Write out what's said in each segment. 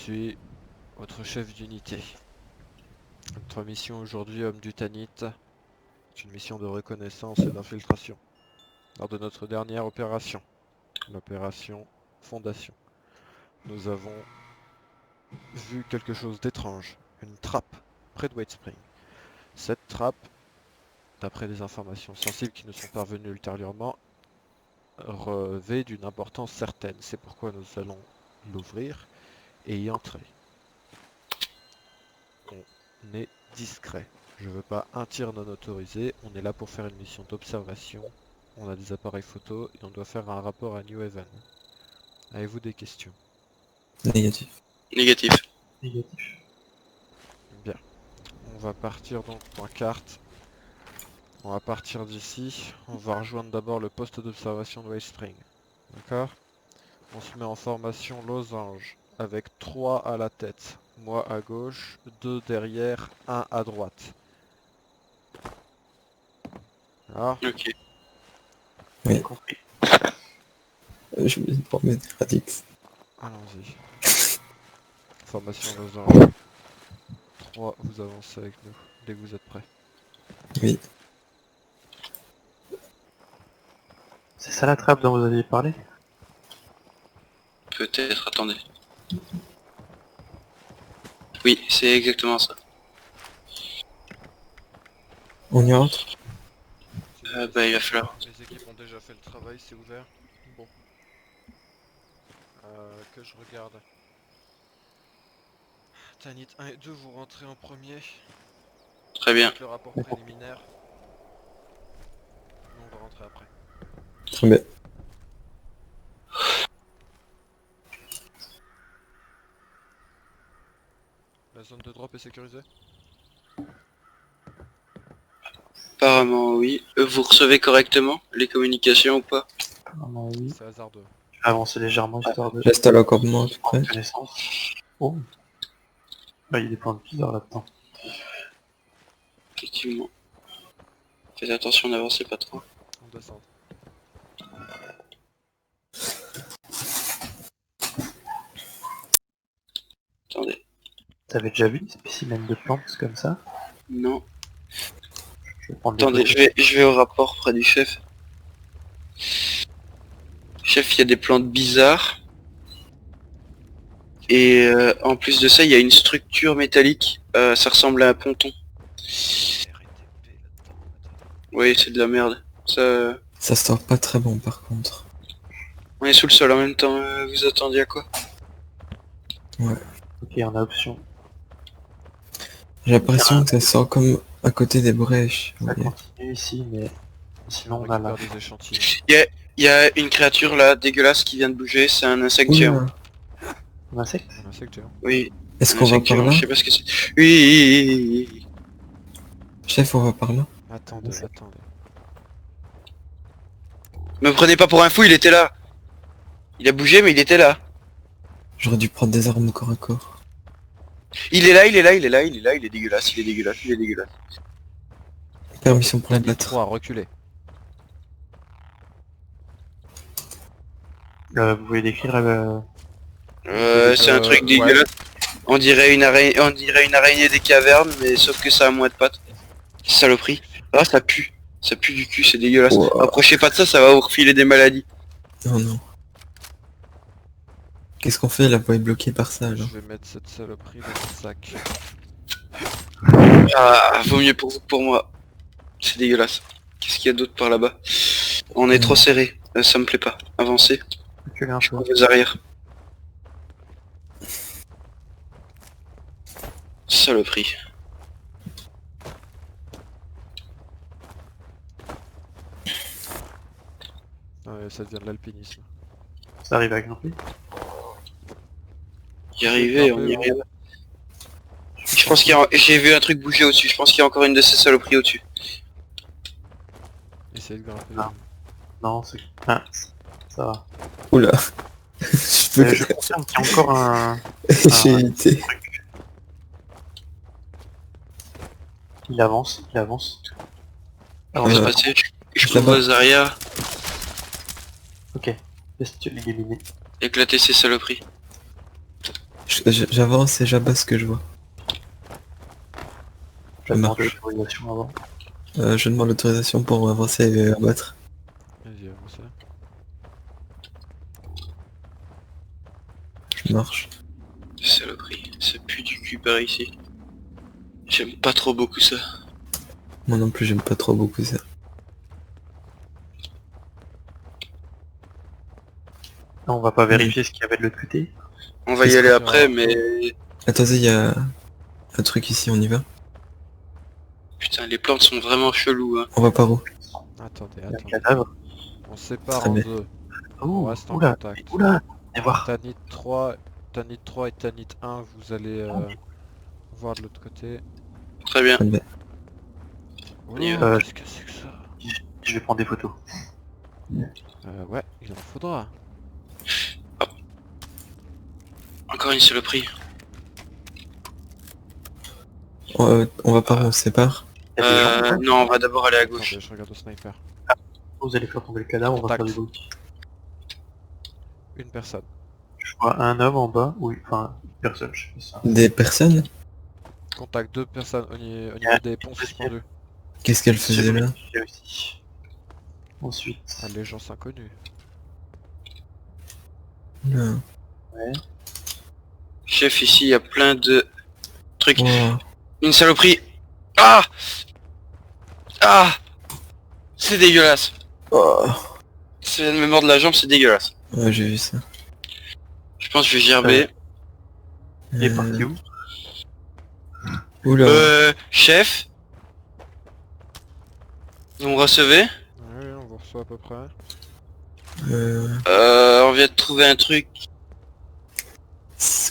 suis votre chef d'unité. Notre mission aujourd'hui, homme du Tanit, est une mission de reconnaissance et d'infiltration. Lors de notre dernière opération, l'opération Fondation, nous avons vu quelque chose d'étrange, une trappe près de White Spring. Cette trappe, d'après des informations sensibles qui nous sont parvenues ultérieurement, revêt d'une importance certaine. C'est pourquoi nous allons l'ouvrir et y entrer. On est discret. Je veux pas un tir non autorisé. On est là pour faire une mission d'observation. On a des appareils photo et on doit faire un rapport à New Haven. Avez-vous des questions? Négatif. Négatif. Négatif. Bien. On va partir donc point carte. On va partir d'ici. On va rejoindre d'abord le poste d'observation de White Spring. D'accord? On se met en formation losange avec 3 à la tête. Moi à gauche, 2 derrière, 1 à droite. Alors, Ok. Oui, Compris. je vais pour mettre Radix. allons-y. Formation losange. 3, vous avancez avec nous, dès que vous êtes prêts. Oui, C'est ça la trappe dont vous aviez parlé? Peut-être, attendez. Oui, c'est exactement ça. on y rentre. Bah, il va falloir. Les équipes ont déjà fait le travail, c'est ouvert. Bon. Que je regarde. Tanit 1 et 2, vous rentrez en premier. Très bien. Avec le rapport préliminaire. Nous, on va rentrer après. Très bien. La zone de drop est sécurisée? Apparemment, oui. Vous recevez correctement les communications ou pas? Non, oui. C'est hasardeux. Je vais avancer légèrement histoire de Reste à l'accompagnement à peu prendre près. connaissance. Oh. Bah, il y a des points de bizarres là-dedans. Effectivement. Faites attention, n'avancez pas trop. On descend. Attendez. T'avais déjà vu des spécimens de plantes comme ça? Non. Je vais prendre des Attendez, photos. je vais au rapport près du chef. Chef, il y a des plantes bizarres. Et en plus de ça, il y a une structure métallique. Ça ressemble à un ponton. Oui, c'est de la merde. Ça... Ça se sort pas très bon par contre. On est sous le sol en même temps. Vous attendiez à quoi? Ok, on a option. J'ai l'impression que ça sort comme à côté des brèches. Ça Oui. continue ici, mais sinon On on a là. récupère des échantillons. Il y a une créature là, dégueulasse, qui vient de bouger. C'est un insecte géant. Oula, Un insecte? Un insecte géant. Oui, est-ce un qu'on va insecte par géant, là? je sais pas ce que c'est. Oui. Chef, on va par là? Attendez, attendez. Me prenez pas pour un fou, il était là. Il a bougé, mais il était là. J'aurais dû prendre des armes au corps à corps. Il est là, il est dégueulasse, il est dégueulasse. Permission pour la Tanit battre. 3, reculez. Vous pouvez décrire C'est un truc ouais. dégueulasse. On dirait une araignée des cavernes, mais sauf que ça a moins de pattes. Saloperie. Ah, ça pue. Ça pue du cul, c'est dégueulasse. Wow. Approchez pas de ça, ça va vous refiler des maladies. Oh non. Qu'est-ce qu'on fait? La voie est bloquée par ça Je alors. vais mettre cette saloperie dans mon sac. Ah, vaut mieux pour vous que pour moi. C'est dégueulasse. Qu'est-ce qu'il y a d'autre par là-bas? On est trop serré. Ça me plaît pas. Avancez. reculer un peu. Vos arrières. Saloperie. Ouais, ça devient de l'alpinisme. Ça arrive à grimper. Y arriver, on y arrive. Je pense qu'il y a... J'ai vu un truc bouger au-dessus. Je pense qu'il y a encore une de ces saloperies au-dessus. Essayez de grimper. Ah. Non, c'est... Ah, ça va. Oula. Je peux Je confirme qu'il y a encore un... J'ai évité. Il avance, il avance. On va se passer. Je couvre vos arrières. Ok, laisse-tu l'éliminer. Éclater ces saloperies. J'avance et j'abats ce que je vois. Je demande marche. l'autorisation avant. Je demande l'autorisation pour avancer et abattre. Vas-y, avancez. Je marche. Saloperie, ça pue du cul par ici. J'aime pas trop beaucoup ça. Moi non plus, j'aime pas trop beaucoup ça. Non, on va pas vérifier ce qu'il y avait de l'autre côté. On va y Qu'est-ce aller que- après, mais... Attendez, il y a un truc ici, on y va? Putain, les plantes sont vraiment cheloues, hein. On va par où? Attendez, Il y a un attendez. cadavre. On se sépare Très en bien. deux. On Ouh, reste en oula, contact. oula, viens voir. Tanit 3, Tanit 3 et Tanit 1, vous allez voir de l'autre côté. Très bien. Très bien. Oh, y va. qu'est-ce que c'est que ça? Je vais prendre des photos. Ouais, il en faudra. Encore une saloperie. On va par où? On se sépare? Il y a des gens ou pas Non, on va d'abord aller à gauche. Attendez, je regarde au sniper. Vous allez faire tomber le cadavre, on va faire Contact. du bruit. Une personne. Je vois un homme en bas, oui, enfin, une personne, je sais pas ça. Des personnes? Contact, deux personnes au niveau des ponts suspendus. Qu'est-ce qu'elle faisait là? J'ai aussi. Ensuite, Allégeance inconnue. Non. Chef, ici, il y a plein de trucs. Wow. Une saloperie. Ah! Ah! C'est dégueulasse. Oh. Ça vient de me mordre la jambe, c'est dégueulasse. Ouais, j'ai vu ça. Je pense que je vais gerber. il est parti où? Oula. Chef? Vous me recevez? Oui, on vous reçoit à peu près. On vient de trouver un truc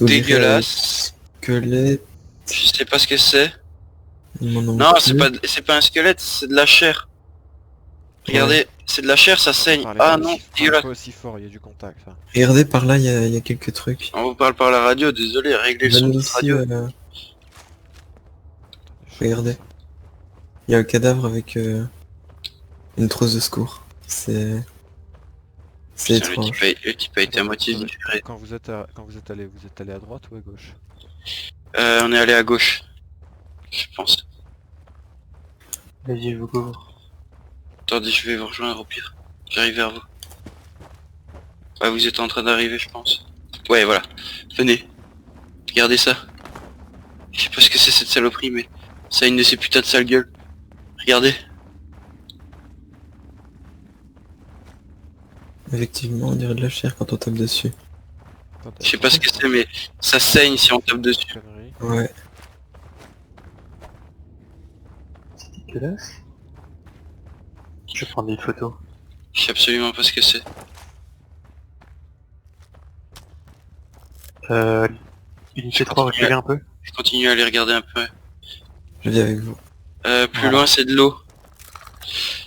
On dirait dégueulasse. un squelette. Je sais pas ce que c'est. Mon nom Non, plus. c'est pas un squelette, c'est de la chair. Regardez, c'est de la chair, ça saigne. Parlez Ah pas non, aussi- parlez dégueulasse. pas aussi fort, il y a du contact. Là. Regardez par là, il y a quelques trucs. On vous parle par la radio, désolé, réglez le son Venez de votre ici, radio. Je Regardez. regarde il y a un cadavre avec une trousse de secours. C'est Putain, étrange. le type a été à moitié Attendez, digéré. quand vous êtes allé à droite ou à gauche? On est allé à gauche. Je pense. Vas-y, je vous couvre. Attendez, je vais vous rejoindre au pire. J'arrive vers vous. Ouais, vous êtes en train d'arriver, je pense. Ouais, voilà. Venez. Regardez ça. Je sais pas ce que c'est cette saloperie, mais ça a une de ces putains de sales gueules. Regardez. Effectivement, on dirait de la chair quand on tape dessus. Attendez, Je sais pas ce que c'est, mais ça saigne si on tape dessus. connerie. Ouais. C'est dégueulasse. Je vais prendre des photos. Je sais absolument pas ce que c'est. Unité 3, reculez un peu. Je continue à aller regarder un peu. Je viens avec vous. Plus Voilà. loin, c'est de l'eau.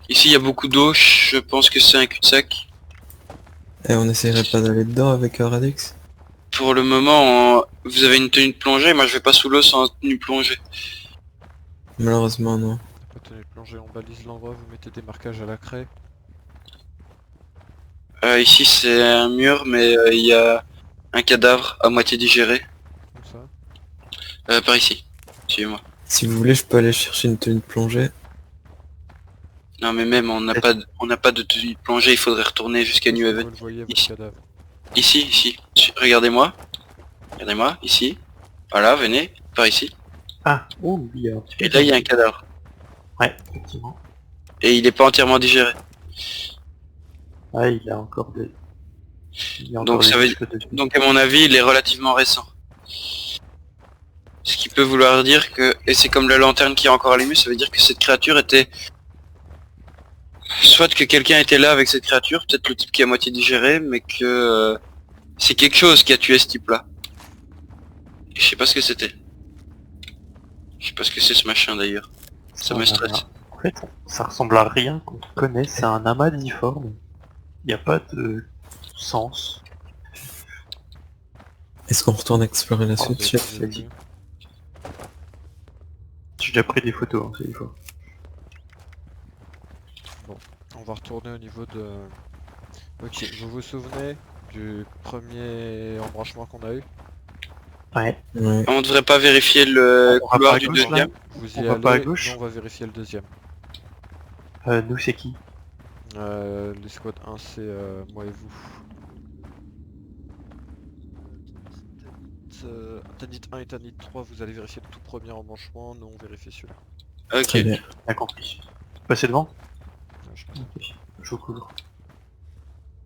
Ici, il y a beaucoup d'eau. Je pense que c'est un cul-de-sac. Et on essaierait pas d'aller dedans avec Radix? Pour le moment, vous avez une tenue de plongée. Moi, je vais pas sous l'eau sans tenue de plongée. Malheureusement, non. Pas tenue de plongée, on balise l'endroit, vous mettez des marquages à la craie. Ici, c'est un mur, mais il y a un cadavre à moitié digéré. Comme ça. Par ici. Suivez-moi. Si vous voulez, je peux aller chercher une tenue de plongée. Non, mais même, on n'a pas de tenue de plongée. Il faudrait retourner jusqu'à New Haven. Vous le voyez, votre Ici. cadavre. Ici, ici. Regardez-moi. Regardez-moi, ici. Voilà, venez. Par ici. Ah, oh, il y a un petit peu. Et là, il y a un cadavre. Ouais, effectivement. Et il est pas entièrement digéré. Ah, il y a encore des... Il y a Donc, encore ça des veut- choses dessus. Donc à mon avis, il est relativement récent. Ce qui peut vouloir dire que, et c'est comme la lanterne qui est encore allumée, ça veut dire que cette créature était... Soit que quelqu'un était là avec cette créature, peut-être le type qui est à moitié digéré, mais que c'est quelque chose qui a tué ce type-là. Et je sais pas ce que c'était. Je sais pas ce que c'est ce machin d'ailleurs. Ça me stresse. En fait, ça ressemble à rien qu'on connaît, c'est un amas difforme. Il n'y a pas de sens. Est-ce qu'on retourne explorer la suite, Vous chef? avez dit. vu. J'ai déjà pris des photos, hein, c'est fois. On va retourner au niveau de... Ok, vous vous souvenez du premier embranchement qu'on a eu? Ouais. Ouais. On devrait pas vérifier le On va couloir pas à du gauche, là deuxième. Vous On y va allez, pas à gauche. nous on va vérifier le deuxième. Nous c'est qui? L'escouade 1 c'est moi et vous. Tanit 1 et Tanit 3, vous allez vérifier le tout premier embranchement, nous on vérifie celui-là. Ok. Très bien. Bien compris. Passez devant. Je- Ok. Je vous couvre.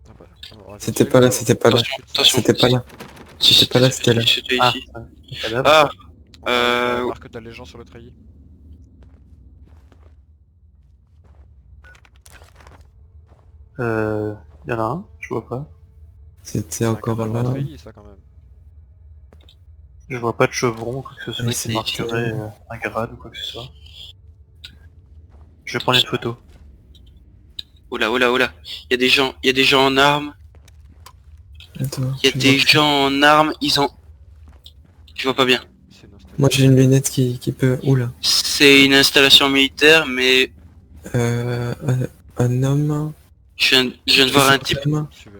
Ah bah, on va C'était vérifier pas là, le- c'était pas là. Attention, attention. C'était pas là. C'était pas là, c'était là. C'était Ah, ici. ouais. Cadavre. Ah, On a Euh, marque d'allégeance sur le treillis. Y'en a un, je vois pas. C'était C'est un encore cadavre là. de treillis ça quand même. Je vois pas de chevron ou quoi que ce soit Oui, qui c'est marquerait ici. un grade ou quoi que ce soit. Je vais prendre une photo. oh là, oh là, oh là. Il y a des gens en armes. Attends, Il y a je des vois. gens en armes, ils ont... Je vois pas bien. C'est nostalgique. Moi j'ai une lunette qui peut... Oula. C'est une installation militaire, mais Un homme... je viens de voir un type. Homme Suivez.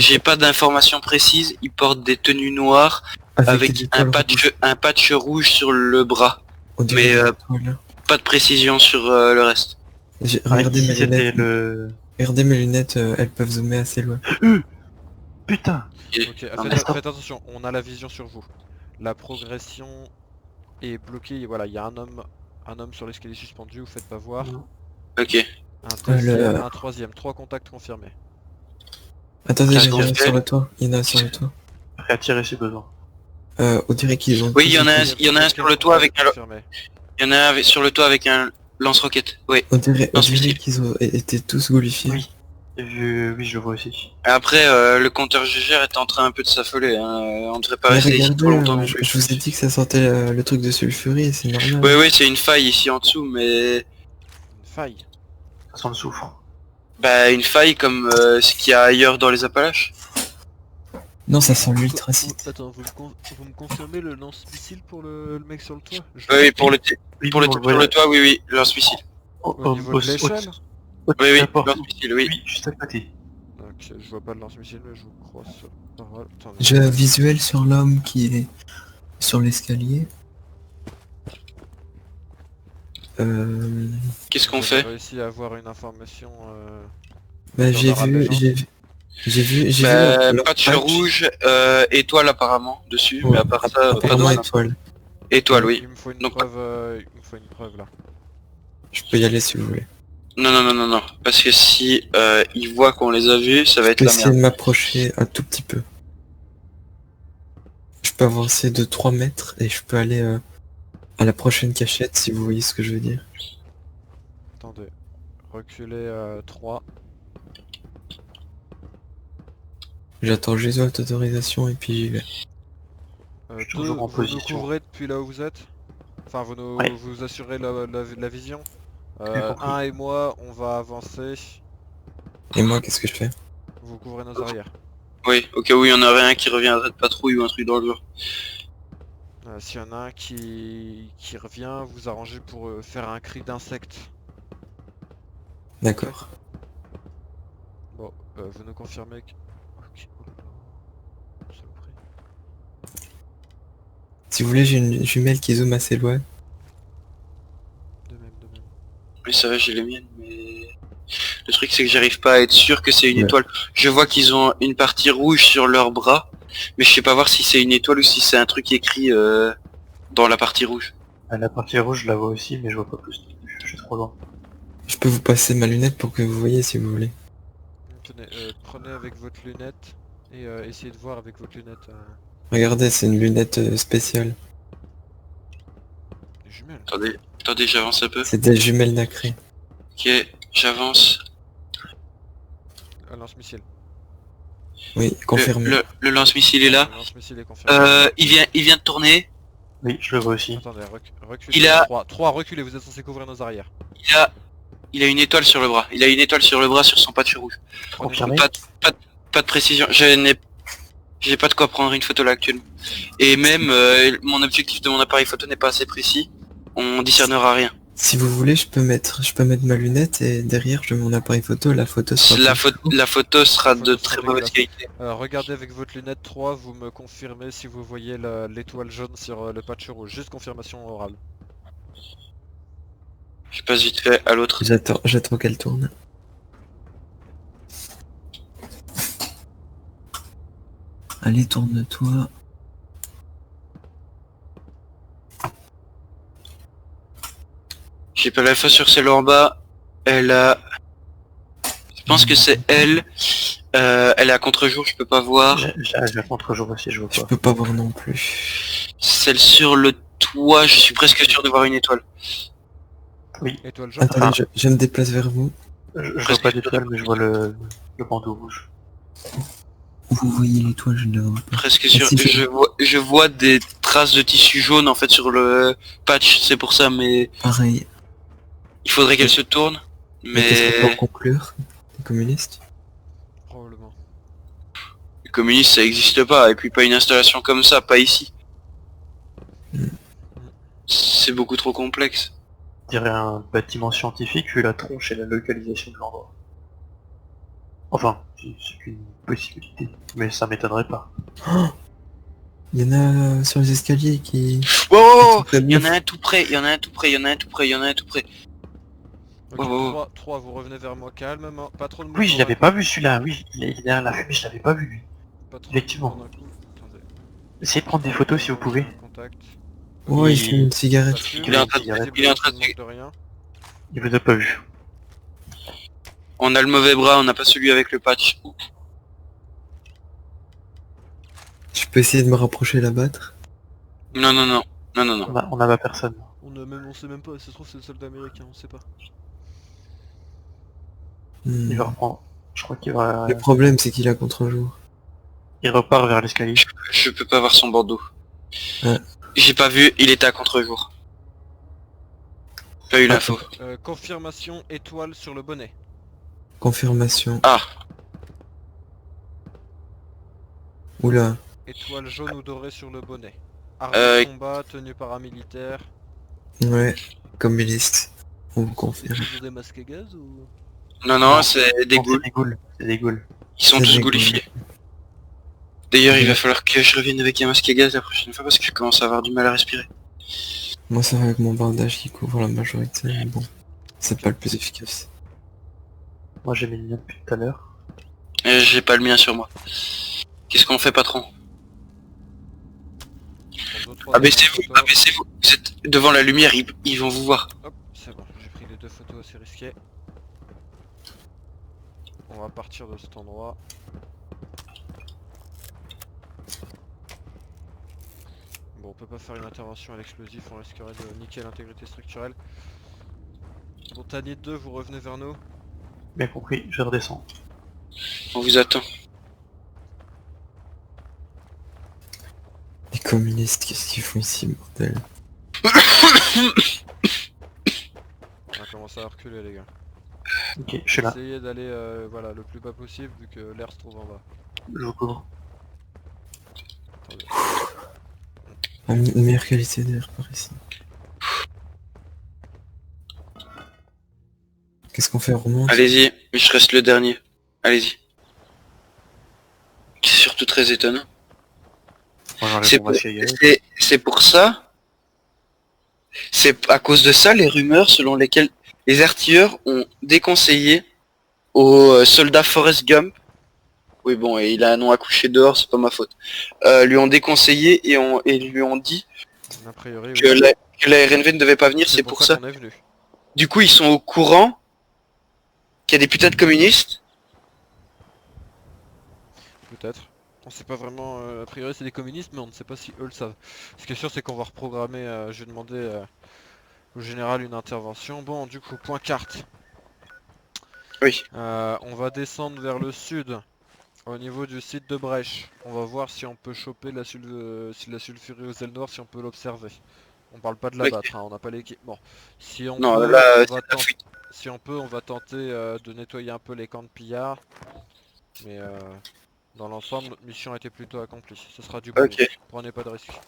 J'ai pas d'informations précises. Il porte des tenues noires avec des étoiles rouges. un patch rouge sur le bras. On dirait mais, des étoiles. Pas de précision sur le reste. Regardez Ici, mes c'était lunettes. le... Regardez mes lunettes, elles peuvent zoomer assez loin. Putain. Ok, Non, mais faites attention, on a la vision sur vous. La progression est bloquée, voilà, il y a un homme sur l'escalier suspendu, vous faites pas voir. Ok. Un deuxième, Le- un troisième, 3 contacts confirmés. Attendez, Qu'est-ce il y en qu'on a un fait sur le toit. Il y en a un sur le toit. Prêt à tirer si besoin. On dirait qu'ils ont... Oui, tous il y en a un, été- il y en a un sur le toit avec un, Confirmé. il y en a un sur le toit avec un lance-roquette. Oui. On dirait Lance-missile. qu'ils ont été tous gaulifiés. Oui. Oui, je le vois aussi. Après, le compteur GGR est en train un peu de s'affoler. Hein. On devrait pas Mais rester ici regardez, trop longtemps non je plus. vous ai dit que ça sentait le truc de sulfurie, c'est normal. Oui, oui, c'est une faille ici en dessous, mais... Une faille. Ça sent le soufre. Bah, une faille comme ce qu'il y a ailleurs dans les Appalaches. Non, ça sent l'ultracite. Attends, vous me confirmez le lance-missile pour le mec sur le toit? Oui, oui, pour le type Oui, sur le toit, oui, oui, lance-missile. Au niveau de l'échelle? Oui, oui, porte. lance-missile, oui. Oui, juste à côté. Ok, je vois pas de lance-missile, mais je vous crois sur parole. Attendez. J'ai un visuel sur l'homme qui est sur l'escalier. Qu'est-ce qu'on Vous avez fait? réussi à avoir une information Bah, j'ai Dans vu, la j'ai vu Bah, leur patch patch. rouge, étoile apparemment dessus, Ouais, mais à part ça, pas apparemment d'autre. étoile. Étoile, oui. Il me faut une Donc- preuve, il me faut une preuve là. Je peux y aller si vous voulez. Non, non, non, non, non. Parce que si ils voient qu'on les a vus, ça va Je être peux la essayer merde. de m'approcher un tout petit peu. Je peux avancer de 3 mètres et je peux aller à la prochaine cachette si vous voyez ce que je veux dire. Attendez. Reculez 3. J'attends juste votre autorisation et puis j'y vais. Je suis toujours en Vous nous position. couvrez depuis là où vous êtes? Enfin, Ouais. vous assurez la vision? J'ai compris. Un et moi, on va avancer. Et moi, qu'est-ce que je fais? Vous couvrez nos arrières. Oui, au cas où il y en aurait un qui reviendrait de patrouille ou un truc dans le genre. S'il y en a un qui revient, vous arrangez pour faire un cri d'insecte. D'accord. Bon, vous nous confirmez que... Ok, oh là là. Saloperie. Si vous voulez, j'ai une jumelle qui zoome assez loin. De même. Oui, ça va, j'ai les miennes, mais... Le truc, c'est que j'arrive pas à être sûr que c'est une Ouais. étoile. Je vois qu'ils ont une partie rouge sur leur bras, mais je sais pas voir si c'est une étoile ou si c'est un truc écrit dans la partie rouge. La partie rouge, je la vois aussi, mais je vois pas plus. Je suis trop loin. Je peux vous passer ma lunette pour que vous voyez si vous voulez. Tenez, prenez avec votre lunette et essayez de voir avec votre lunette Regardez, c'est une lunette spéciale. les jumelles. Attendez, j'avance un peu. C'est des jumelles nacrées. Ok, j'avance. Un lance-missile. Oui, confirmé. Le lance-missile est là. Le lance-missile est confirmé. Il vient de tourner. Oui, je le vois aussi. Attendez, reculez. Il a- 3 reculez, vous êtes censé couvrir nos arrières. Il a une étoile sur le bras. Il a une étoile sur le bras sur son patch rouge. Prenez Confirmé. Pas de précision. J'ai pas de quoi prendre une photo là actuellement. Et même mon objectif de mon appareil photo n'est pas assez précis. On discernera rien. Si vous voulez, je peux mettre ma lunette et derrière je mets mon appareil photo. La photo sera La, plus floue. la photo sera La de photo sera très mauvaise dégueulasse. qualité. Regardez avec votre lunette 3, vous me confirmez si vous voyez l'étoile jaune sur le patch rouge. Juste confirmation orale. Je passe vite fait à l'autre. J'attends qu'elle tourne. Allez, tourne-toi. J'ai pas l'info sur celle en bas. Elle a... Je pense que c'est elle. Elle est à contre-jour, je peux pas voir. J'ai la contre-jour aussi, je vois Je pas. peux pas voir non plus. Celle sur le toit, je suis presque sûr de voir une étoile. Oui, Étoile jaune. Attendez, je me déplace vers vous. je vois pas d'étoile, mais je vois le bandeau rouge. Vous voyez l'étoile, je ne la vois pas. Presque sûr. si, Je vois des traces de tissu jaune en fait sur le patch, c'est pour ça, mais Pareil. il faudrait qu'elle se tourne. Mais qu'est-ce qu'on peut en Mais conclure? Les communistes? Probablement. les communistes ça existe pas, et puis pas une installation comme ça, pas ici. C'est beaucoup trop complexe. Je dirais un bâtiment scientifique vu la tronche et la localisation de l'endroit. Enfin, c'est qu'une possibilité, mais ça m'étonnerait pas. Il y en a sur les escaliers qui... Wow, Très il y bien. en a un tout près, il y en a un tout près, il y en a un tout près, il y en a un tout près. Ok, Oh, 3, vous revenez vers moi calmement, pas trop de mouvement. Oui, je l'avais d'un pas coup. vu celui-là, oui, il est derrière la fumée, je l'avais pas vu lui. Pas trop de Effectivement. mouvement d'un coup. Attendez. Essayez de prendre des photos si vous pouvez. Contact. Ouais, il Il- fume une cigarette. Ça fume, Il est en train de- visiblement, il est en train de- manque de rien. Il vous a pas vu. On a le mauvais bras, on n'a pas celui avec le patch. Je peux essayer de me rapprocher et l'abattre. Non, non, non, non, non, non. On a pas personne. On sait même pas, ça se trouve c'est le soldat américain, on sait pas. Hmm. Il va reprendre. Je crois qu'il va... Le problème, c'est qu'il a contre-jour. Il repart vers l'escalier. Je peux pas voir son bandeau. Ouais. J'ai pas vu, il était à contre-jour. Pas eu l'info. Confirmation étoile sur le bonnet. Confirmation. Ah, Oula. Étoile jaune ou dorée sur le bonnet. Arme Euh, de combat, tenue paramilitaire. Ouais. Communiste. On vous confirme. Vous des masques à gaz ou... non, non, Non. c'est des Non, ghouls. c'est des ghouls. C'est des ghouls. Ils sont C'est tous des ghoulifiés. D'ailleurs, il Ouais. va falloir que je revienne avec un masque à gaz la prochaine fois parce que je commence à avoir du mal à respirer. Moi, ça va avec mon bandage qui couvre la majorité, mais bon. C'est pas le plus efficace. Moi j'ai mis le mien depuis tout à l'heure. J'ai pas le mien sur moi. Qu'est-ce qu'on fait, patron? Abaissez-vous, abaissez-vous. Vous êtes devant la lumière, ils vont vous voir. Hop, c'est bon, j'ai pris les 2 photos assez risquées. On va partir de cet endroit. Bon, on peut pas faire une intervention à l'explosif, on risquerait de niquer l'intégrité structurelle. Bon, Tanit 2, vous revenez vers nous. Bien compris, je redescends. On vous attend. Les communistes, qu'est-ce qu'ils font ici, bordel? On va commencer à reculer, les gars. Ok, je suis là. Essayez d'aller voilà, le plus bas possible vu que l'air se trouve en bas. Je vous couvre. Attendez. Une meilleure qualité d'air par ici. Qu'est-ce qu'on fait? On remonte? Allez-y, je reste le dernier. Allez-y. C'est surtout très étonnant. Moi j'enlève C'est mon pour, masque à gaz. c'est pour ça. C'est à cause de ça les rumeurs selon lesquelles les artilleurs ont déconseillé au soldat Forrest Gump. Oui bon, et il a un nom à coucher dehors, c'est pas ma faute. Lui ont déconseillé et lui ont dit A priori, que oui. que la RNV ne devait pas venir, c'est pour ça. qu'on est venu. Du coup, ils sont au courant qu'il y a des putains de communistes. Peut-être. On sait pas vraiment, a priori c'est des communistes, mais on ne sait pas si eux le savent. Ce qui est sûr, c'est qu'on va reprogrammer, je vais demander au général une intervention. Bon, du coup, point carte. Oui. On va descendre vers le sud, au niveau du site de Brèche. On va voir si on peut choper la, si la sulfurie aux ailes noires, si on peut l'observer. On parle pas de la Ok. battre, hein, on n'a pas l'équipement. Si on Non, peut, là, on c'est va la tenter- fuite. si on peut, on va tenter de nettoyer un peu les camps de pillards. Mais dans l'ensemble, notre mission a été plutôt accomplie. Ce sera du bonus. Ok. Prenez pas de risques.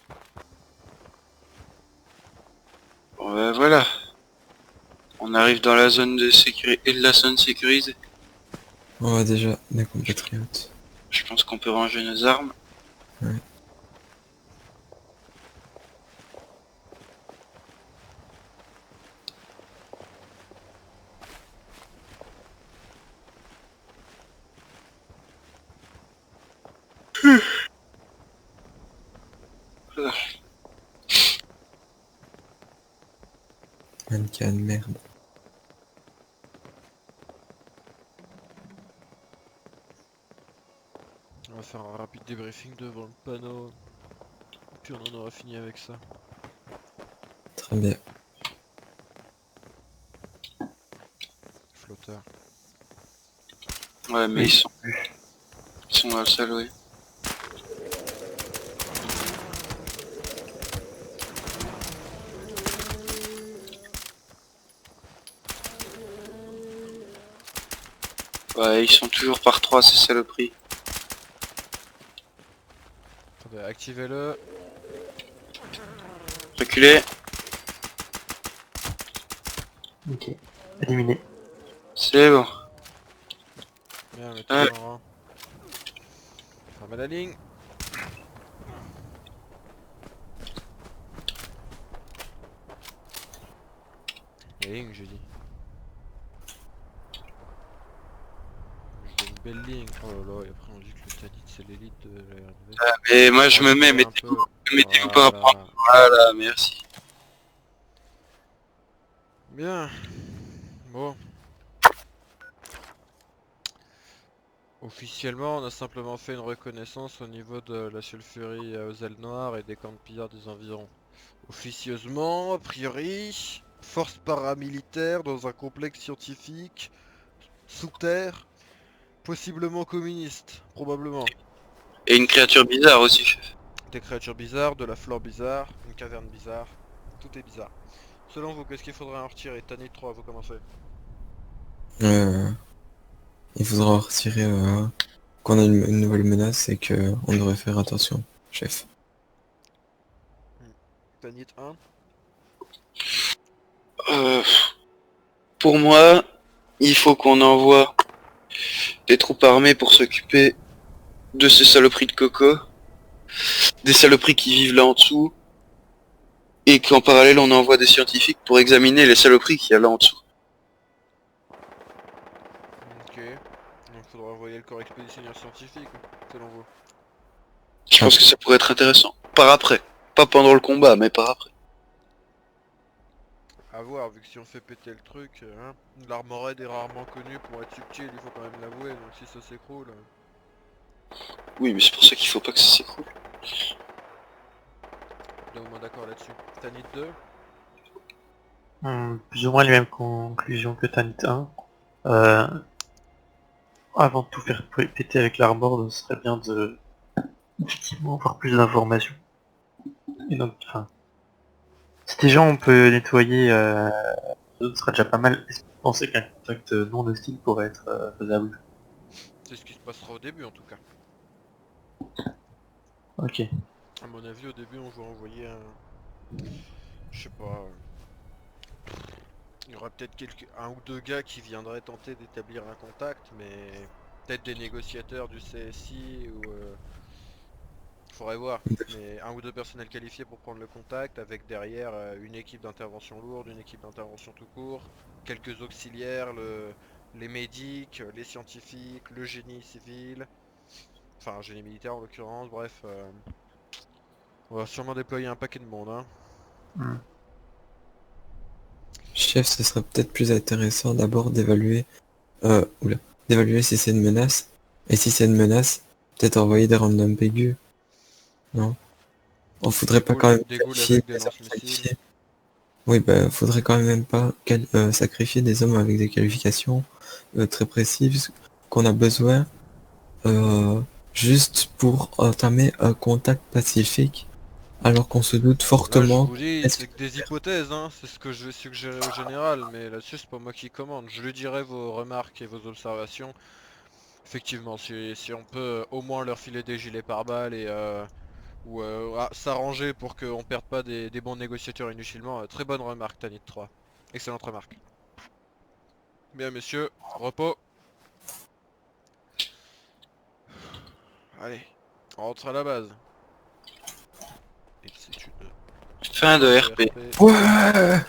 Bon, voilà. On arrive dans la zone de sécurité et de la zone sécurisée. On va déjà des compatriotes. Je pense qu'on peut ranger nos armes. Ouais. Mannequin, merde. On va faire un rapide débriefing devant le panneau. Puis on en aura fini avec ça. Très bien. Flotteur. Ouais, mais Oui. ils sont dans le sol, oui. Ouais, ils sont toujours par 3, c'est saloperie. Attendez, activez-le. Reculez. Ok. Éliminé. C'est bon. Bien, mettez Ah. en rang. Fermez la ligne. La ligne, j'ai dit. J'ai une belle ligne. Oh là là, et après on dit que le Tanit c'est l'élite de la R&D. Et moi je me mets, mettez-vous par rapport. Voilà, merci. Bien. Bon. Officiellement, on a simplement fait une reconnaissance au niveau de la sulfurie aux ailes noires et des camps de pillards des environs. Officieusement, a priori, force paramilitaire dans un complexe scientifique, sous terre, possiblement communiste, probablement. Et une créature bizarre aussi, chef. Des créatures bizarres, de la flore bizarre, une caverne bizarre, tout est bizarre. Selon vous, qu'est-ce qu'il faudrait en retirer? Tanit 3, vous commencez. Il faudra retirer qu'on a une nouvelle menace et que on devrait faire attention, chef. Tanit 1. Euh, pour moi, il faut qu'on envoie des troupes armées pour s'occuper de ces saloperies de coco. Des saloperies qui vivent là en dessous. Et qu'en parallèle, on envoie des scientifiques pour examiner les saloperies qu'il y a là en dessous. Ok. Donc faudra envoyer le corps expéditionnaire scientifique, selon vous. Je pense que ça pourrait être intéressant. Par après. Pas pendant le combat, mais par après. A voir, vu que si on fait péter le truc, hein, l'armorette est rarement connue pour être subtile, il faut quand même l'avouer, donc si ça s'écroule... Oui, mais c'est pour ça qu'il faut pas que ça s'écroule. Bien au moins d'accord là-dessus. Tanit 2. Plus ou moins les mêmes conclusions que Tanit 1. Avant de tout faire péter avec l'armor, ce serait bien de effectivement avoir plus d'informations. Et donc, enfin, si déjà on peut nettoyer, ce serait déjà pas mal. Est-ce que vous pensez qu'un contact non hostile pourrait être faisable? C'est ce qui se passera au début en tout cas. Ok. À mon avis, au début, on va envoyer un... Je sais pas... Il y aura peut-être un ou deux gars qui viendraient tenter d'établir un contact, mais... Peut-être des négociateurs du CSI ou... Faudrait voir, mais un ou deux personnels qualifiés pour prendre le contact, avec derrière une équipe d'intervention lourde, une équipe d'intervention tout court, quelques auxiliaires, les médics, les scientifiques, le génie civil, enfin un génie militaire en l'occurrence, bref. On va sûrement déployer un paquet de monde, hein. Hmm. Chef, ce serait peut-être plus intéressant d'abord d'évaluer d'évaluer si c'est une menace. Et si c'est une menace, peut-être envoyer des randoms pégus. Non? On faudrait pas quand même Des ghouls qualifier avec des des hommes lance-missiles. qualifiés. Oui, bah faudrait quand même pas sacrifier des hommes avec des qualifications très précises qu'on a besoin juste pour entamer un contact pacifique alors qu'on se doute Là, je fortement vous dis, est-ce c'est que que des hypothèses, hein. C'est ce que je vais suggérer au général, mais là-dessus, c'est pas moi qui commande. Je lui dirai vos remarques et vos observations. Effectivement, si on peut au moins leur filer des gilets pare-balles et ou s'arranger pour qu'on perde pas des bons négociateurs inutilement, très bonne remarque, Tanit 3. Excellente remarque. Bien messieurs, repos. Allez, on rentre à la base. Et c'est une Fin de RP. Ouais.